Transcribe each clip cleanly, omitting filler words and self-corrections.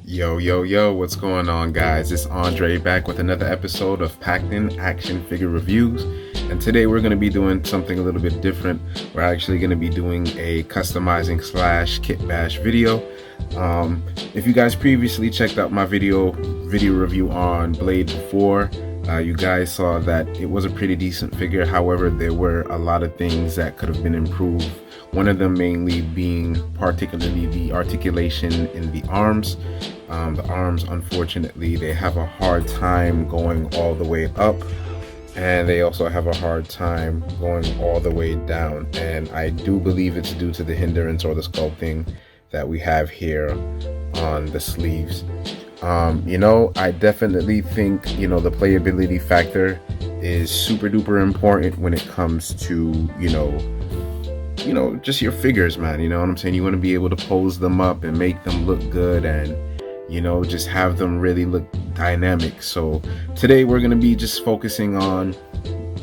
Yo, what's going on, guys? It's Andre back with another episode of Packed In Action Figure Reviews. And today we're going to be doing something a little bit different. We're actually going to be doing a customizing / kit bash video. If you guys previously checked out my video review on Blade before, you guys saw that it was a pretty decent figure. However, there were a lot of things that could have been improved. One of them mainly being particularly the articulation in the arms. The arms, unfortunately, they have a hard time going all the way up, and they also have a hard time going all the way down. And I do believe it's due to the hindrance or the sculpting that we have here on the sleeves. I definitely think, the playability factor is super duper important when it comes to, just your figures, man. You know what I'm saying? You want to be able to pose them up and make them look good and, just have them really look dynamic. So today we're going to be just focusing on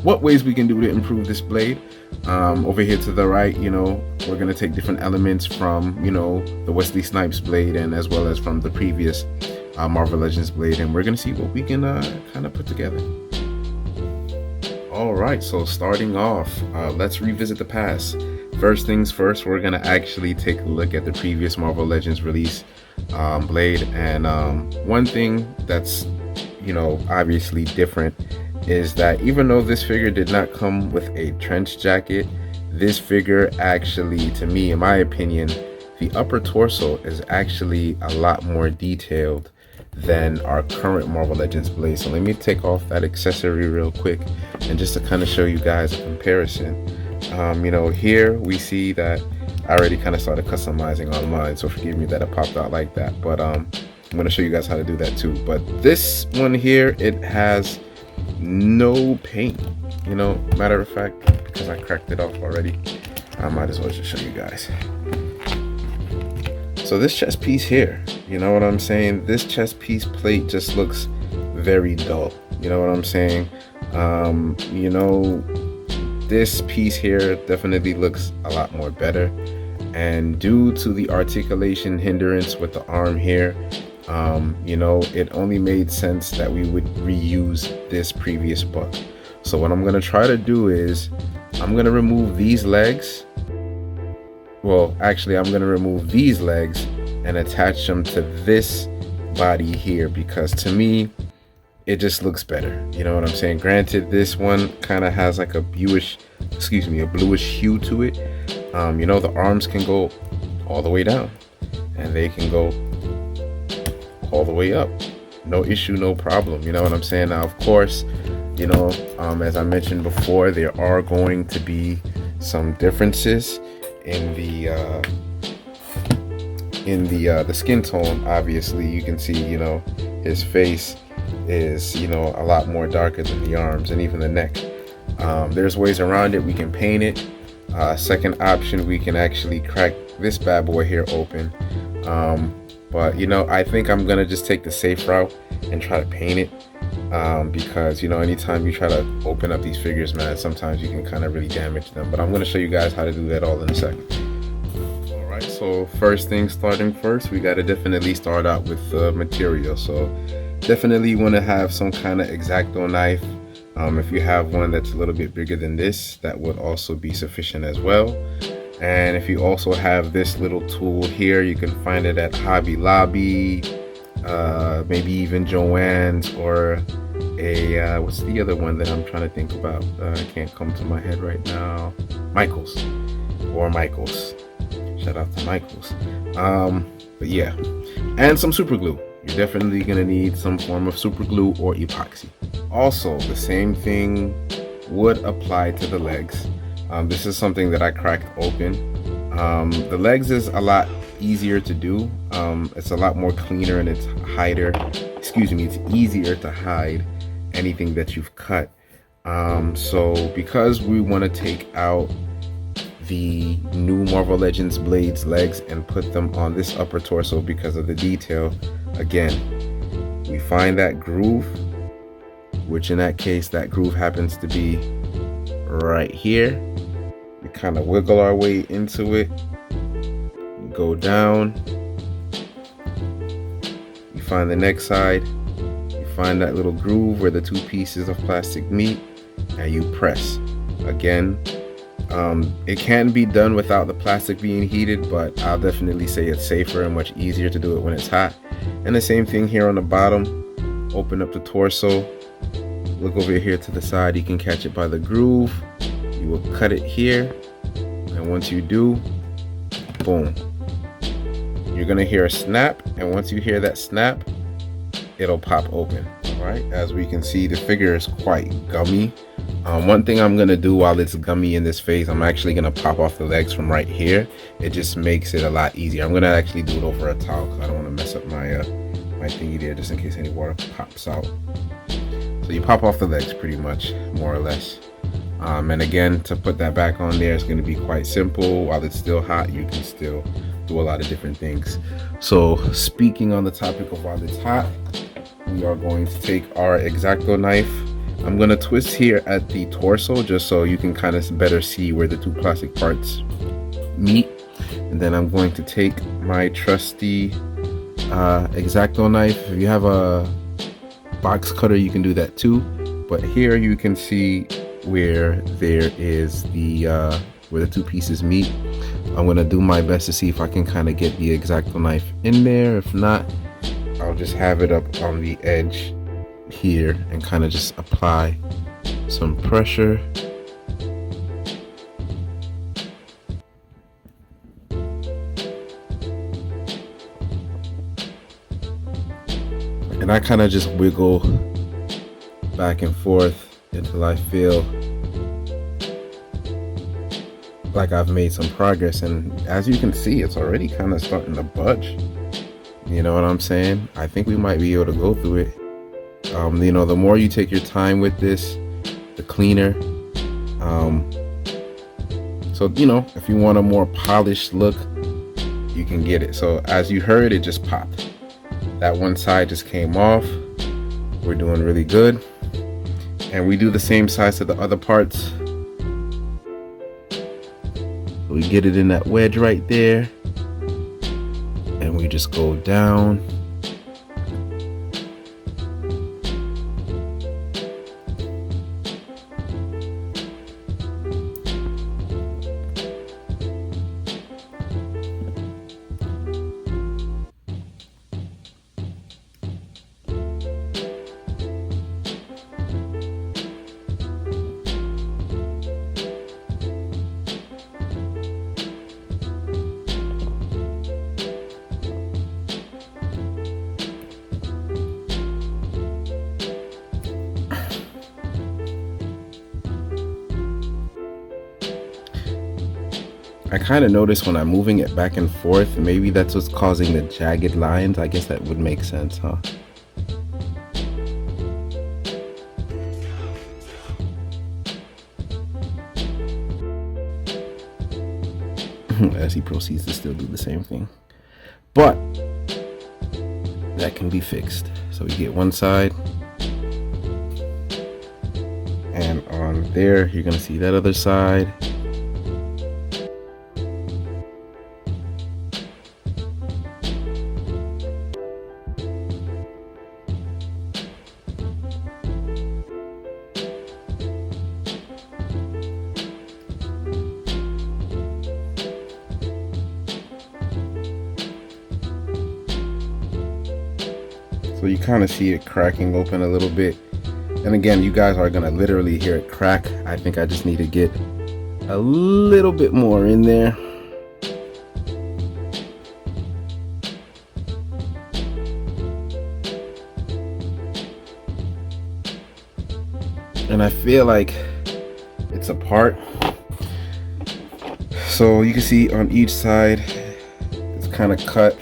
what ways we can do to improve this blade. Over here to the right, we're going to take different elements from, the Wesley Snipes blade and as well as from the previous Marvel Legends blade, and we're going to see what we can kind of put together. All right, so starting off, let's revisit the past. First things first, we're going to actually take a look at the previous Marvel Legends release blade. And one thing that's, obviously different is that even though this figure did not come with a trench jacket, this figure actually, to me, in my opinion, the upper torso is actually a lot more detailed than our current Marvel Legends blade. So let me take off that accessory real quick, and just to kind of show you guys a comparison. Here we see that I already kind of started customizing on mine, so forgive me that it popped out like that, but I'm going to show you guys how to do that too. But this one here, it has no paint, matter of fact, because I cracked it off already, I might as well just show you guys. So this chest piece here, you know what I'm saying? This chest piece plate just looks very dull. You know what I'm saying? This piece here definitely looks a lot more better. And due to the articulation hindrance with the arm here, it only made sense that we would reuse this previous buck. So what I'm going to try to do is I'm going to remove these legs. Well, actually, I'm going to remove these legs and attach them to this body here, because to me, it just looks better. You know what I'm saying? Granted, this one kind of has like a bluish hue to it. The arms can go all the way down and they can go all the way up. No issue, no problem. You know what I'm saying? Now, of course, as I mentioned before, there are going to be some differences in the skin tone. Obviously, you can see, his face is, a lot more darker than the arms and even the neck. There's ways around it. We can paint it. Second option, we can actually crack this bad boy here open. But I think I'm gonna just take the safe route and try to paint it, because anytime you try to open up these figures, man, sometimes you can kind of really damage them. But I'm gonna show you guys how to do that all in a second. All right, so first thing starting first, we gotta definitely start out with the material. So definitely you want to have some kind of X-Acto knife. If you have one that's a little bit bigger than this, that would also be sufficient as well. And if you also have this little tool here, you can find it at Hobby Lobby, maybe even Joann's, or what's the other one that I'm trying to think about? I can't come to my head right now. Michael's. Shout out to Michael's. But yeah, and some super glue. You're definitely going to need some form of super glue or epoxy. Also, the same thing would apply to the legs. This is something that I cracked open. The legs is a lot easier to do. It's a lot more cleaner, and it's easier to hide anything that you've cut. So because we want to take out the new Marvel Legends Blades legs and put them on this upper torso because of the detail, again, we find that groove, which in that case, that groove happens to be right here. We kind of wiggle our way into it, go down, find the next side, you find that little groove where the two pieces of plastic meet, and you press. Again, it can be done without the plastic being heated, but I'll definitely say it's safer and much easier to do it when it's hot. And the same thing here on the bottom. Open up the torso, look over here to the side, you can catch it by the groove. You will cut it here, and once you do, boom, you're gonna hear a snap, and once you hear that snap, it'll pop open. All right, as we can see, the figure is quite gummy. One thing I'm gonna do while it's gummy in this phase, I'm actually gonna pop off the legs from right here. It just makes it a lot easier. I'm gonna actually do it over a towel because I don't want to mess up my my thingy there, just in case any water pops out. So you pop off the legs pretty much, more or less. And again, to put that back on there, it's going to be quite simple. While it's still hot, you can still do a lot of different things. So speaking on the topic of while it's hot, we are going to take our X-Acto knife. I'm going to twist here at the torso just so you can kind of better see where the two plastic parts meet. And then I'm going to take my trusty X-Acto knife. If you have a box cutter, you can do that too. But here you can see where there is the where the two pieces meet. I'm gonna do my best to see if I can kind of get the X-Acto knife in there. If not, I'll just have it up on the edge here and kind of just apply some pressure. And I kind of just wiggle back and forth until I feel like I've made some progress. And as you can see, it's already kind of starting to budge. You know what I'm saying? I think we might be able to go through it. You know, the more you take your time with this, the cleaner. So, you know, if you want a more polished look, you can get it. So as you heard, it just popped. That one side just came off. We're doing really good. And we do the same size to the other parts. We get it in that wedge right there. And we just go down. I kind of notice when I'm moving it back and forth, maybe that's what's causing the jagged lines. I guess that would make sense, huh? As he proceeds to still do the same thing. But that can be fixed. So we get one side. And on there, you're going to see that other side. So you kind of see it cracking open a little bit. And again, you guys are gonna literally hear it crack. I think I just need to get a little bit more in there. And I feel like it's apart. So you can see on each side, it's kind of cut.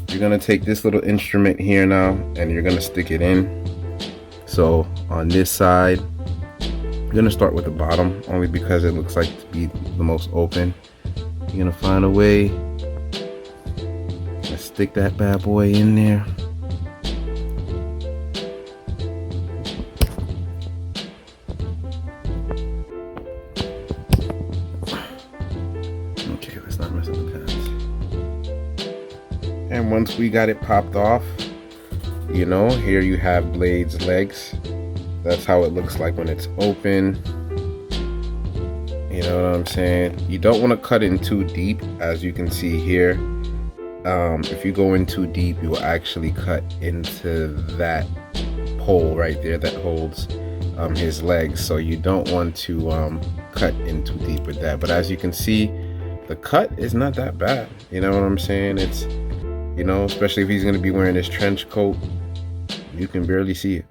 You're gonna take this little instrument here now and you're gonna stick it in. So on this side, you're gonna start with the bottom only because it looks like to be the most open. You're gonna find a way to stick that bad boy in there. Okay, let's not mess up the pads. And once we got it popped off, you know, here you have Blade's legs. That's how it looks like when it's open. You know what I'm saying? You don't want to cut in too deep, as you can see here. If you go in too deep, you will actually cut into that hole right there that holds his legs. So you don't want to cut in too deep with that. But as you can see, the cut is not that bad. You know what I'm saying? It's, you know, especially if he's going to be wearing his trench coat, you can barely see it.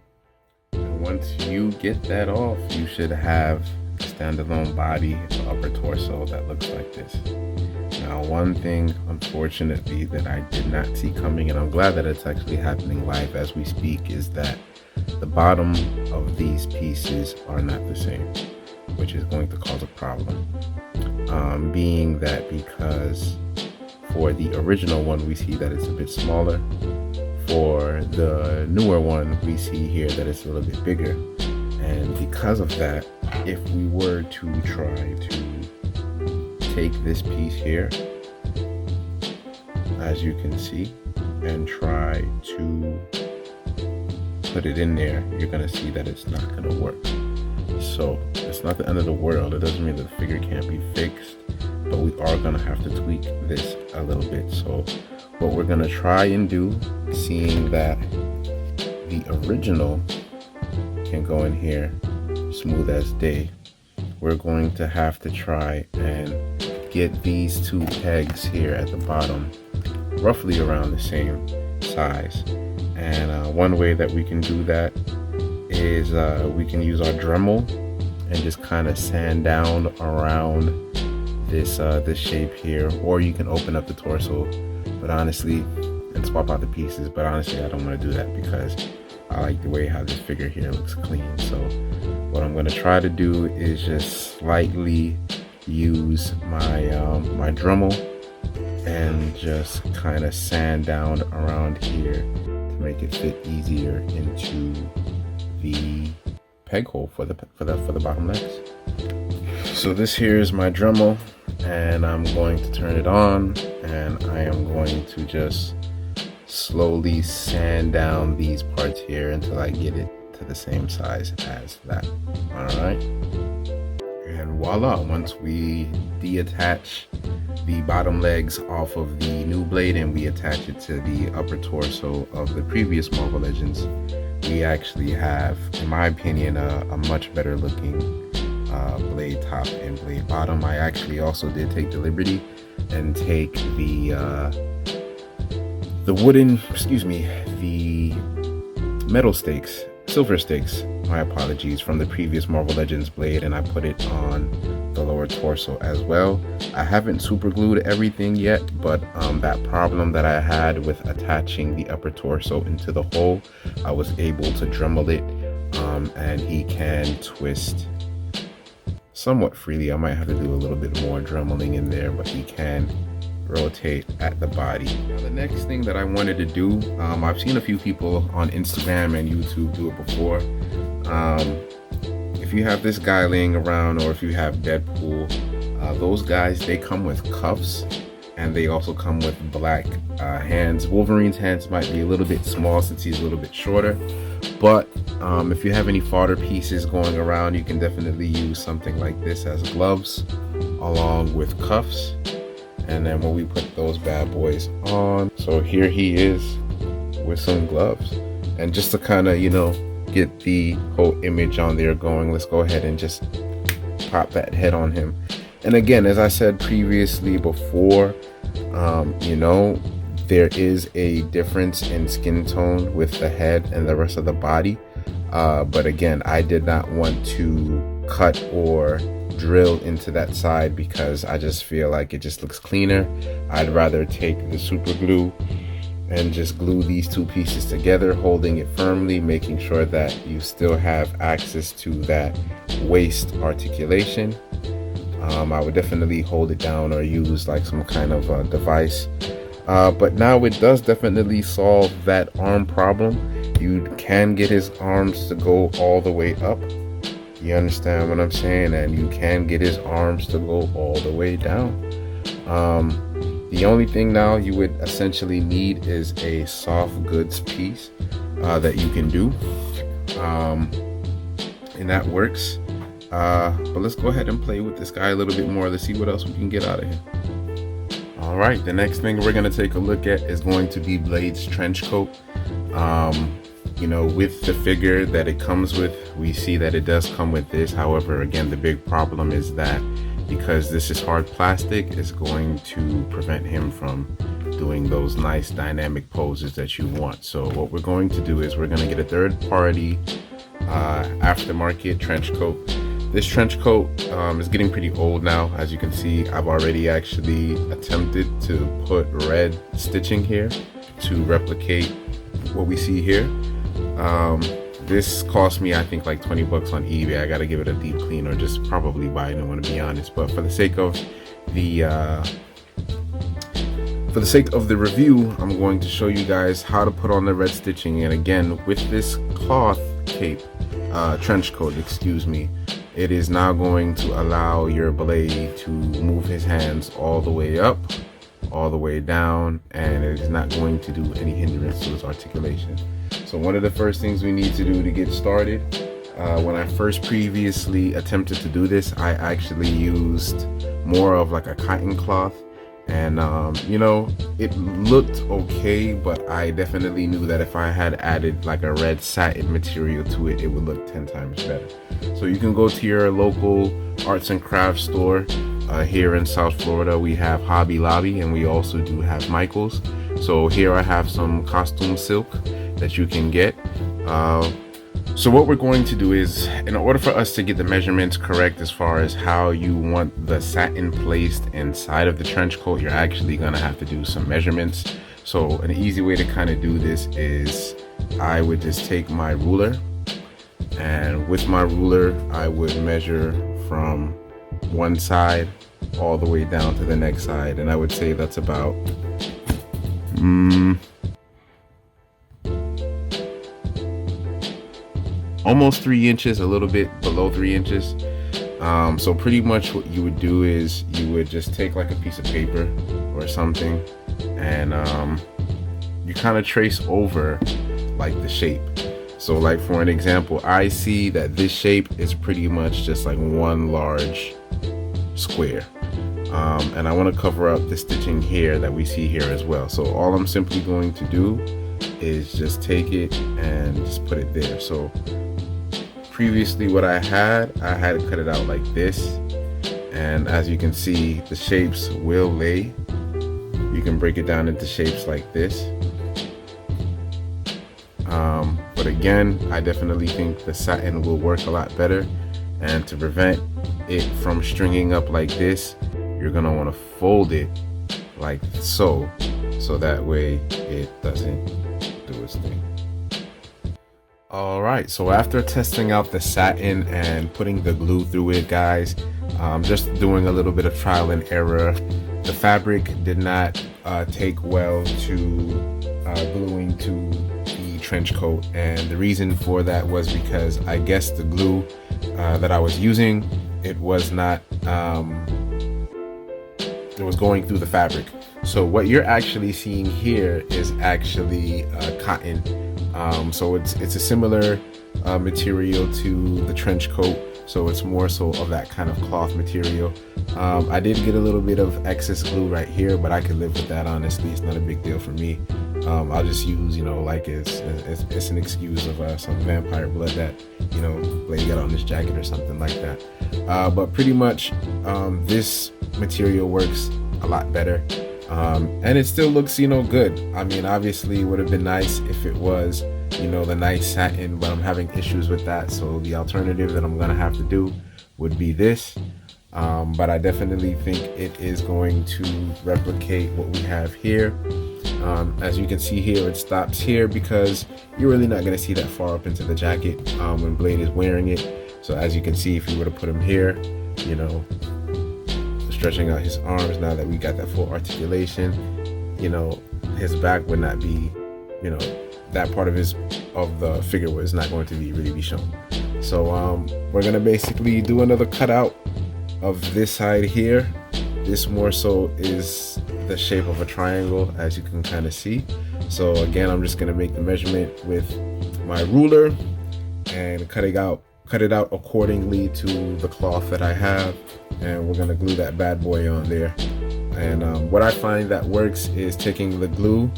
And once you get that off, you should have a standalone body, upper torso that looks like this. Now, one thing, unfortunately, that I did not see coming, and I'm glad that it's actually happening live as we speak, is that the bottom of these pieces are not the same, which is going to cause a problem. Being that because for the original one, we see that it's a bit smaller. For the newer one, we see here that it's a little bit bigger. And because of that, if we were to try to take this piece here, as you can see, and try to put it in there, you're gonna see that it's not gonna work. So it's not the end of the world. It doesn't mean that the figure can't be fixed, but we are gonna have to tweak this a little bit. So what we're gonna try and do, seeing that the original can go in here smooth as day, we're going to have to try and get these two pegs here at the bottom roughly around the same size. And one way that we can do that is we can use our Dremel and just kind of sand down around this this shape here, or you can open up the torso, but honestly, and swap out the pieces. But honestly, I don't want to do that because I like the way how this figure here looks clean. So what I'm going to try to do is just slightly use my my Dremel and just kind of sand down around here to make it fit easier into the peg hole for the bottom legs. So this here is my Dremel, and I'm going to turn it on, and I am going to just slowly sand down these parts here until I get it to the same size as that. All right, and voila, once we detach the bottom legs off of the new Blade and we attach it to the upper torso of the previous Marvel Legends, we actually have, in my opinion, a much better looking Blade top and Blade bottom. I actually also did take the liberty and take the metal stakes, silver stakes, my apologies, from the previous Marvel Legends Blade, and I put it on the lower torso as well. I haven't super glued everything yet, but that problem that I had with attaching the upper torso into the hole, I was able to Dremel it, and he can twist somewhat freely. I might have to do a little bit more Dremeling in there, but he can rotate at the body. Now, the next thing that I wanted to do, I've seen a few people on Instagram and YouTube do it before. If you have this guy laying around, or if you have Deadpool, those guys, they come with cuffs, and they also come with black hands. Wolverine's hands might be a little bit small since he's a little bit shorter, but if you have any fodder pieces going around, you can definitely use something like this as gloves along with cuffs. And then when we put those bad boys on, so here he is with some gloves. And just to kind of, you know, get the whole image on there going, let's go ahead and just pop that head on him. And again, as I said previously before, you know, there is a difference in skin tone with the head and the rest of the body. But again, I did not want to cut or drill into that side because I just feel like it just looks cleaner. I'd rather take the super glue and just glue these two pieces together, holding it firmly, making sure that you still have access to that waist articulation. I would definitely hold it down or use like some kind of device. But now it does definitely solve that arm problem. You can get his arms to go all the way up. You understand what I'm saying? And you can get his arms to go all the way down. The only thing now you would essentially need is a soft goods piece. that you can do, and that works. But let's go ahead and play with this guy a little bit more. Let's see what else we can get out of him. All right, the next thing we're going to take a look at is going to be Blade's trench coat. You know, with the figure that it comes with, we see that it does come with this. However, again, the big problem is that because this is hard plastic, it's going to prevent him from doing those nice dynamic poses that you want. So what we're going to do is we're going to get a third-party aftermarket trench coat. This trench coat is getting pretty old now. As you can see, I've already actually attempted to put red stitching here to replicate what we see here. This cost me, I think, like 20 bucks on eBay. I gotta give it a deep clean or just probably buy it. I don't want to be honest, but for the sake of the review, I'm going to show you guys how to put on the red stitching. And again, with this cloth cape, trench coat, excuse me, it is now going to allow your blade to move his hands all the way up, all the way down, and it is not going to do any hindrance to his articulation. So one of the first things we need to do to get started, when I first previously attempted to do this, I actually used more of like a cotton cloth, and you know, it looked okay, but I definitely knew that if I had added like a red satin material to it, it would look 10 times better. So you can go to your local arts and crafts store. Here in South Florida, we have Hobby Lobby, and we also do have Michael's. So here I have some costume silk that you can get. So what we're going to do is, in order for us to get the measurements correct as far as how you want the satin placed inside of the trench coat, you're actually gonna have to do some measurements. So an easy way to kind of do this is I would just take my ruler, and with my ruler I would measure from one side all the way down to the next side, and I would say that's about almost 3 inches, a little bit below 3 inches. So pretty much what you would do is you would just take like a piece of paper or something, and you kind of trace over like the shape. So like for an example, I see that this shape is pretty much just like one large square, and I want to cover up the stitching here that we see here as well. So all I'm simply going to do is just take it and just put it there. So previously what I had to cut it out like this, and as you can see, the shapes will lay. You can break it down into shapes like this, but again, I definitely think the satin will work a lot better. And to prevent it from stringing up like this, you're gonna want to fold it like so that way it doesn't do its thing. All right, so after testing out the satin and putting the glue through it, guys, just doing a little bit of trial and error, the fabric did not take well to gluing to the trench coat, and the reason for that was because I guess the glue that I was using, it was not it was going through the fabric. So what you're actually seeing here is actually cotton. So it's a similar material to the trench coat, so it's more so of that kind of cloth material. I did get a little bit of excess glue right here, but I could live with that, honestly. It's not a big deal for me. I'll just use, you know, like it's an excuse of some vampire blood that, you know, Blade got on this jacket or something like that. But pretty much this material works a lot better, and it still looks, you know, good. I mean, obviously it would have been nice if it was, you know, the nice satin, but I'm having issues with that. So the alternative that I'm gonna have to do would be this. But I definitely think it is going to replicate what we have here. As you can see here, it stops here because you're really not going to see that far up into the jacket when Blade is wearing it. So as you can see, if you were to put him here, you know, stretching out his arms, now that we got that full articulation, you know, his back would not be, you know, that part of the figure was not going to really be shown. So we're going to basically do another cutout of this side here. This more so is the shape of a triangle, as you can kind of see. So again, I'm just going to make the measurement with my ruler and cut it out accordingly to the cloth that I have, and we're gonna glue that bad boy on there. And what I find that works is taking the glue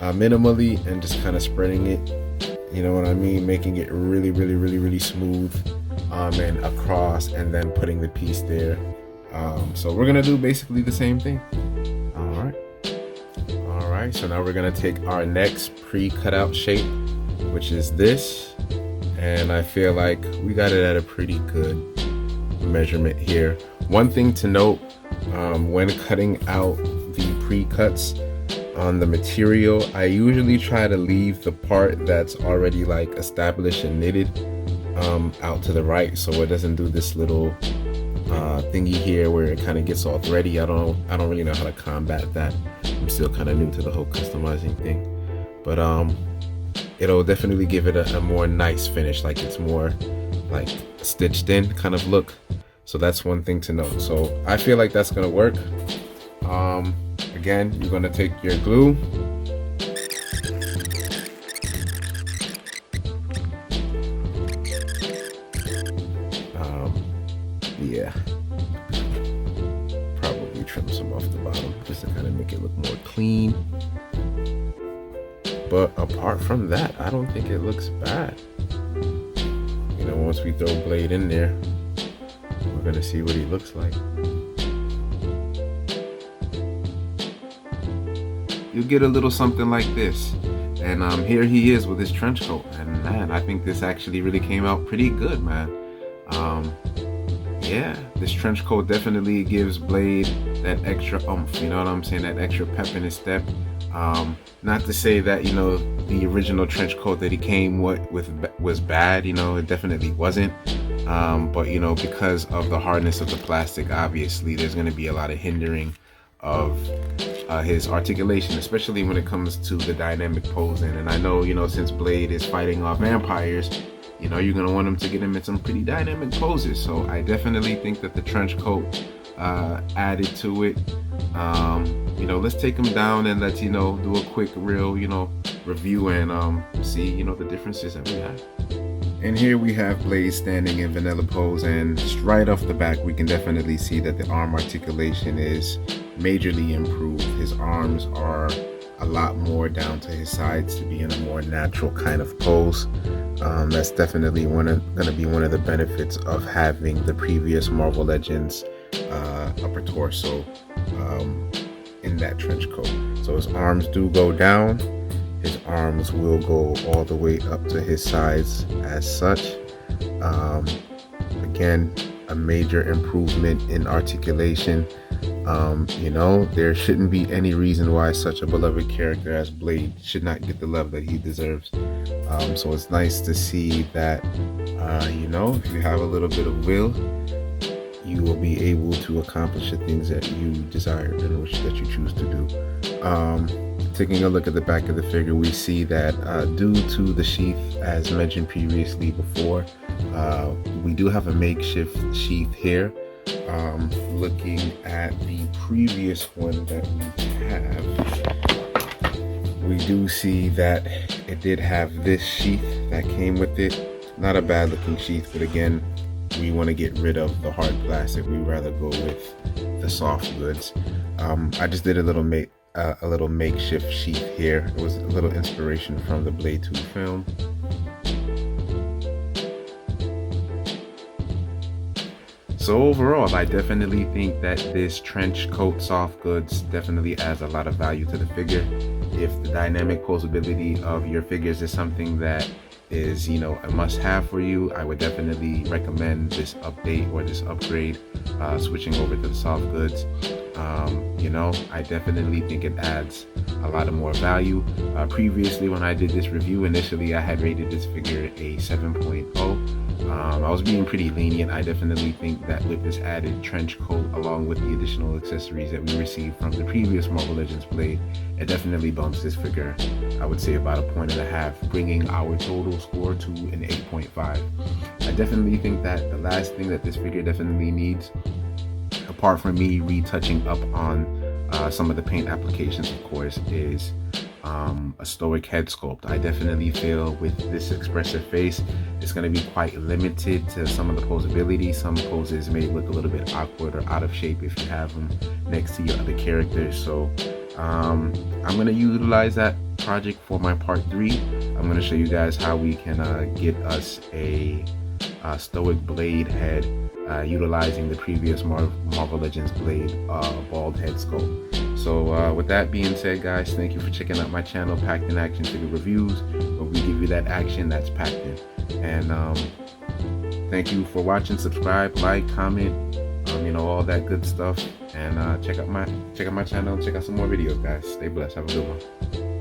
minimally and just kind of spreading it, you know what I mean, making it really smooth and across, and then putting the piece there. So we're gonna do basically the same thing. All right, so now we're gonna take our next pre-cut out shape, which is this, and I feel like we got it at a pretty good measurement here. One thing to note, when cutting out the pre-cuts on the material, I usually try to leave the part that's already like established and knitted out to the right, so it doesn't do this little thingy here where it kind of gets all thready. I don't really know how to combat that. I'm still kind of new to the whole customizing thing, but it'll definitely give it a more nice finish, like it's more like stitched in kind of look. So that's one thing to note. So I feel like that's gonna work. Again, you're gonna take your glue, yeah, probably trim some off the bottom just to kind of make it look more clean. But apart from that, I don't think it looks bad. You know, once we throw Blade in there, we're gonna see what he looks like. You'll get a little something like this. And here he is with his trench coat. And man, I think this actually really came out pretty good, man. Yeah, this trench coat definitely gives Blade that extra oomph, you know what I'm saying, that extra pep in his step. Not to say that, you know, the original trench coat that he came with was bad, you know, it definitely wasn't. But you know, because of the hardness of the plastic, obviously there's going to be a lot of hindering of his articulation, especially when it comes to the dynamic posing. And I know, you know, since Blade is fighting off vampires, you know, you're going to want him to get him in some pretty dynamic poses. So I definitely think that the trench coat added to it. You know, let's take him down and let's, you know, do a quick real, you know, review and see, you know, the differences that we have. And here we have Blade standing in vanilla pose, and just right off the back we can definitely see that the arm articulation is majorly improved. His arms are a lot more down to his sides to be in a more natural kind of pose. That's definitely going to be one of the benefits of having the previous Marvel Legends upper torso in that trench coat. So his arms do go down. His arms will go all the way up to his sides as such. Again, a major improvement in articulation. You know, there shouldn't be any reason why such a beloved character as Blade should not get the love that he deserves. So it's nice to see that, you know, if you have a little bit of will, you will be able to accomplish the things that you desire and that you choose to do. Taking a look at the back of the figure, we see that due to the sheath, as mentioned previously before, we do have a makeshift sheath here. Looking at the previous one that we have, we do see that it did have this sheath that came with it. Not a bad looking sheath, but again, we want to get rid of the hard plastic. We'd rather go with the soft goods. I just did a little makeshift sheath here. It was a little inspiration from the Blade 2 film. So overall, I definitely think that this trench coat soft goods definitely adds a lot of value to the figure. If the dynamic posability of your figures is something that is, you know, a must-have for you, I would definitely recommend this update or this upgrade, switching over to the soft goods. You know, I definitely think it adds a lot of more value. Previously, when I did this review, initially I had rated this figure a 7.0. I was being pretty lenient. I definitely think that with this added trench coat, along with the additional accessories that we received from the previous Marvel Legends Blade, it definitely bumps this figure, I would say, about a 1.5, bringing our total score to an 8.5. I definitely think that the last thing that this figure definitely needs, apart from me retouching up on some of the paint applications, of course, is a stoic head sculpt. I definitely feel with this expressive face, it's going to be quite limited to some of the posability. Some poses may look a little bit awkward or out of shape if you have them next to your other characters. So I'm going to utilize that project for my part 3. I'm going to show you guys how we can get us a stoic blade head utilizing the previous Marvel Legends blade bald head sculpt. So with that being said, guys, thank you for checking out my channel, Packed in Action Figure Reviews, where we give you that action that's packed in. And thank you for watching. Subscribe, like, comment, you know, all that good stuff. And check out my channel, check out some more videos, guys. Stay blessed. Have a good one.